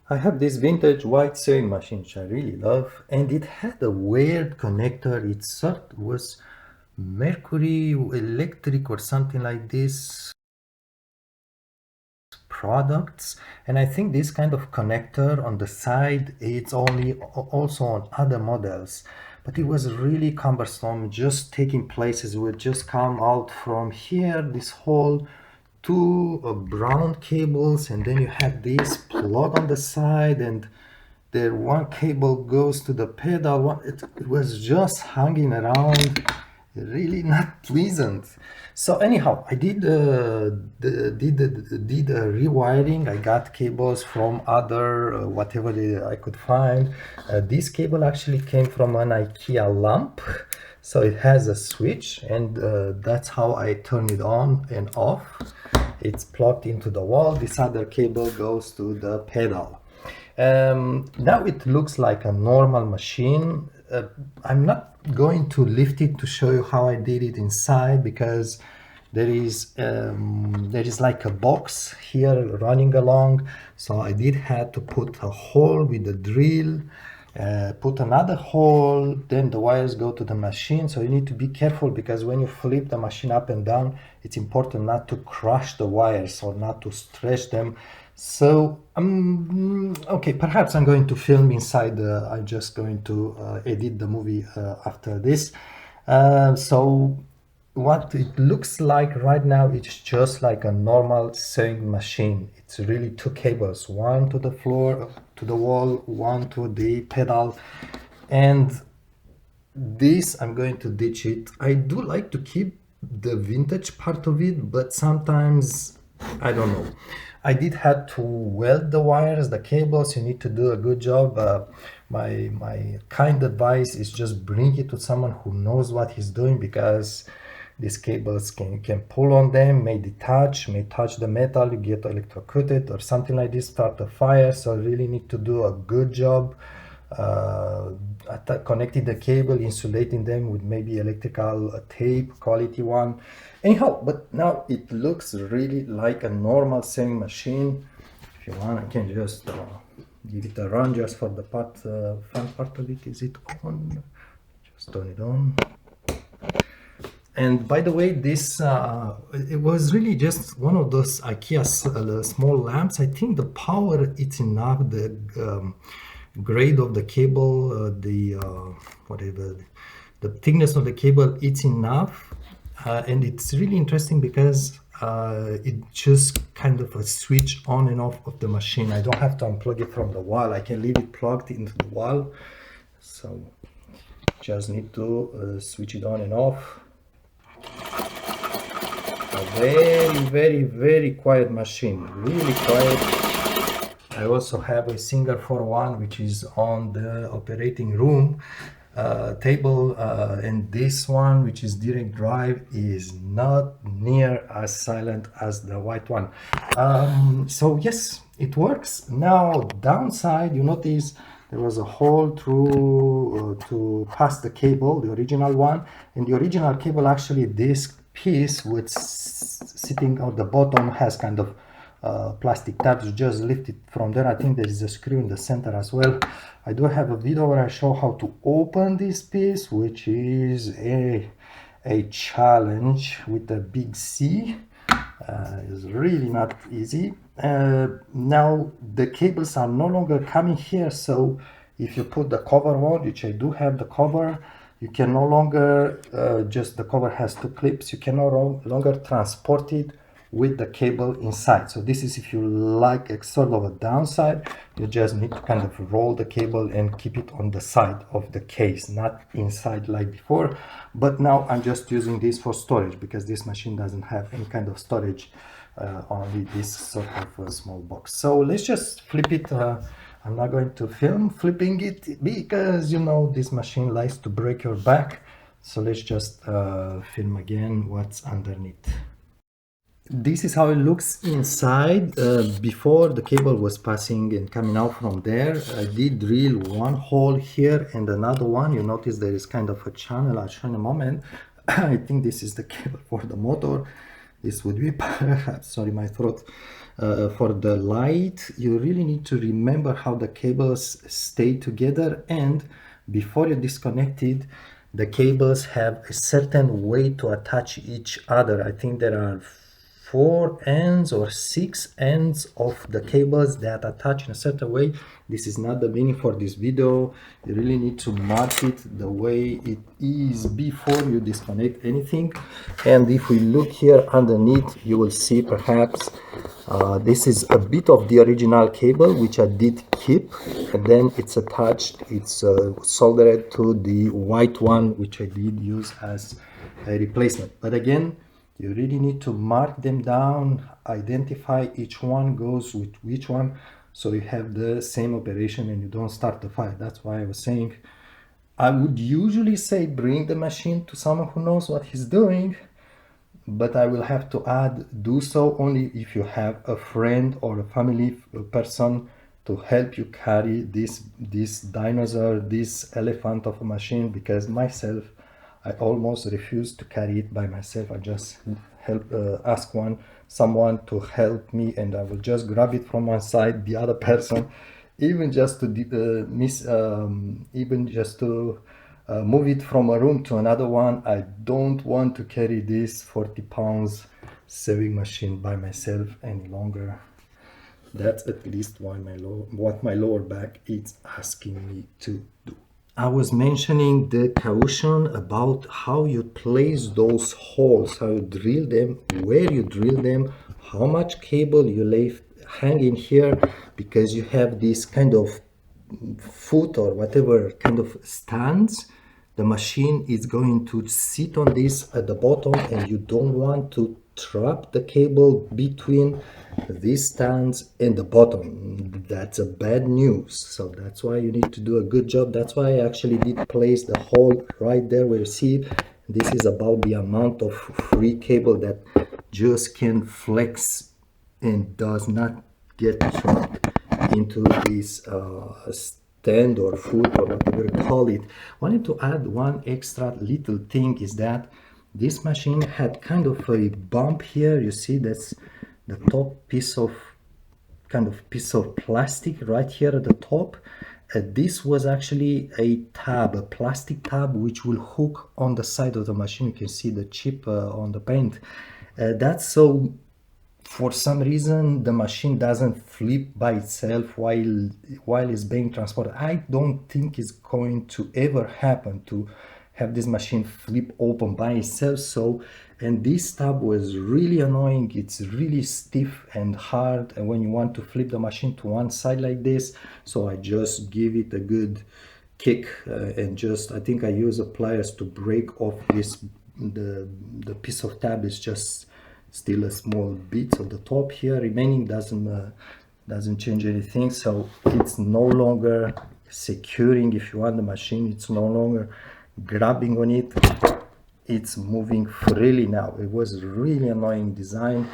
I have this vintage white sewing machine which I really love, and it had a weird connector. It sort was mercury electric or something like this products, and I think this kind of connector on the side it's only also on other models, but it was really cumbersome. Just taking places would just come out from here, this whole two brown cables, and then you have this plug on the side, and the one cable goes to the pedal. It was just hanging around, really not pleasant. So anyhow, I did rewiring. I got cables from other whatever I could find. This cable actually came from an IKEA lamp, so it has a switch, and that's how I turn it on and off. It's plugged into the wall. This other cable goes to the pedal. Now it looks like a normal machine. I'm not going to lift it to show you how I did it inside, because there is like a box here running along, so I did have to put a hole with a drill, put another hole, then the wires go to the machine. So you need to be careful, because when you flip the machine up and down, it's important not to crush the wires or not to stretch them. So okay, perhaps I'm going to film inside. I'm just going to edit the movie after this. So what it looks like right now, it's just like a normal sewing machine. It's really two cables, one to the floor, to the wall, one to the pedal, and this I'm going to ditch it. I do like to keep the vintage part of it, but sometimes I don't know. I did have to weld the wires, the cables. You need to do a good job. My kind advice is just bring it to someone who knows what he's doing, because these cables can pull on them, may detach, may touch the metal, you get electrocuted or something like this, start a fire. So I really need to do a good job connecting the cable, insulating them with maybe electrical tape, quality one. Anyhow, but now it looks really like a normal sewing machine. If you want, I can just give it a run just for the front part of it. Is it on? Just turn it on. And by the way, this it was really just one of those IKEA small lamps. I think the power it's enough. The grade of the cable, whatever, the thickness of the cable, it's enough. And it's really interesting because it just kind of a switch on and off of the machine. I don't have to unplug it from the wall. I can leave it plugged into the wall. So just need to switch it on and off. A very quiet machine, really quiet. I also have a Singer 4-1 which is on the operating room table, and this one, which is direct drive, is not near as silent as the white one. So yes, it works. Now downside, you notice there was a hole through to pass the cable, the original one, and the original cable, actually this piece which sitting on the bottom has kind of plastic tabs. You just lift it from there. I think there is a screw in the center as well. I do have a video where I show how to open this piece, which is a challenge with a big C. It's really not easy. Now the cables are no longer coming here, so if you put the cover on, which I do have the cover, you can no longer just, the cover has two clips, you can no longer transport it with the cable inside. So this is, if you like, a sort of a downside. You just need to kind of roll the cable and keep it on the side of the case, not inside like before. But now I'm just using this for storage, because this machine doesn't have any kind of storage, only this sort of a small box. So let's just flip it. I'm not going to film flipping it, because you know this machine likes to break your back. So let's just film again what's underneath. This is how it looks inside. Before, the cable was passing and coming out from there. I did drill one hole here and another one. You notice there is kind of a channel. I'll show in a moment. I think this is the cable for the motor. this would be perhaps, sorry, my throat. For the light, you really need to remember how the cables stay together, and before you disconnect it, the cables have a certain way to attach each other. I think there are 4 ends or 6 ends of the cables that attach in a certain way. This is not the meaning for this video. You really need to mark it the way it is before you disconnect anything. And if we look here underneath, you will see perhaps this is a bit of the original cable which I did keep, and then it's attached, it's soldered to the white one which I did use as a replacement. But again, you really need to mark them down, identify each one goes with which one, so you have the same operation and you don't start the fire. That's why I was saying, I would usually say bring the machine to someone who knows what he's doing, but I will have to add, do so only if you have a friend or a family person to help you carry this dinosaur, this elephant of a machine, because myself, I almost refuse to carry it by myself. I just ask someone to help me, and I will just grab it from one side, the other person, even just to move it from a room to another one. I don't want to carry this 40 pounds sewing machine by myself any longer. That's at least what my lower back is asking me to do. I was mentioning the caution about how you place those holes, how you drill them, where you drill them, how much cable you leave hanging here, because you have this kind of foot or whatever kind of stands. The machine is going to sit on this at the bottom, and you don't want to trap the cable between these stands and the bottom. That's a bad news. So that's why you need to do a good job. That's why I actually did place the hole right there where you see. This is about the amount of free cable that just can flex and does not get trapped into this stand or foot or whatever you call it. Wanted to add one extra little thing, is that this machine had kind of a bump here. You see, that's the top piece of plastic right here at the top. This was actually a plastic tab, which will hook on the side of the machine. You can see the chip on the paint. That's so for some reason the machine doesn't flip by itself while it's being transported. I don't think it's going to ever happen to have this machine flip open by itself. So, and this tab was really annoying. It's really stiff and hard, and when you want to flip the machine to one side like this, so I just give it a good kick and just, I think I use the pliers to break off this. The piece of tab is just still a small bit on the top here. Remaining doesn't change anything, so it's no longer securing. If you want the machine, it's no longer grabbing on it, it's moving freely now. It was really annoying design,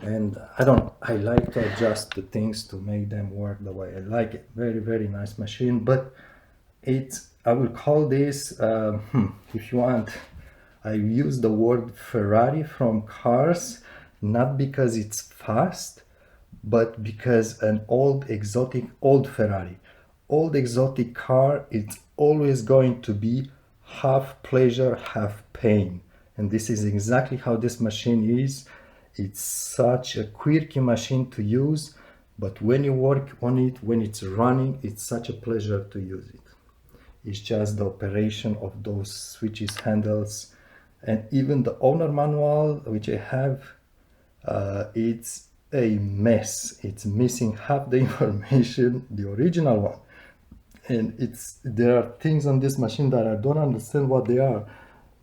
and I like to adjust the things to make them work the way I like it. Very, very nice machine, but I will call this if you want, I use the word Ferrari from Cars, not because it's fast, but because an old Ferrari, old exotic car, it's always going to be half pleasure, half pain. And this is exactly how this machine is. It's such a quirky machine to use, but when you work on it, when it's running, it's such a pleasure to use it. It's just the operation of those switches, handles, and even the owner manual, which I have, it's a mess. It's missing half the information, the original one. And there are things on this machine that I don't understand what they are.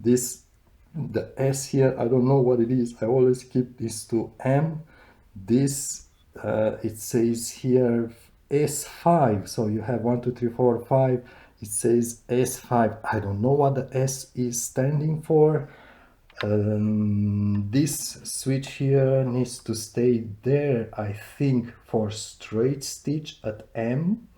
The S here, I don't know what it is. I always keep this to M. This, it says here S5. So you have 1, 2, 3, 4, 5. It says S5. I don't know what the S is standing for. This switch here needs to stay there, I think, for straight stitch at M.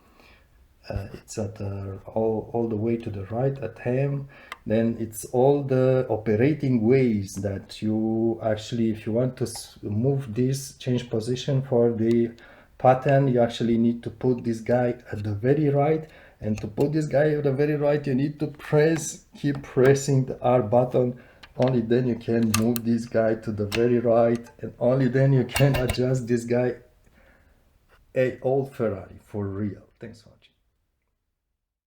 It's at all the way to the right at him. Then it's all the operating ways that you actually, if you want to move this, change position for the pattern, you actually need to put this guy at the very right. And to put this guy at the very right, you need to keep pressing the R button. Only then you can move this guy to the very right, and only then you can adjust this guy. A old Ferrari for real. Thanks for watching.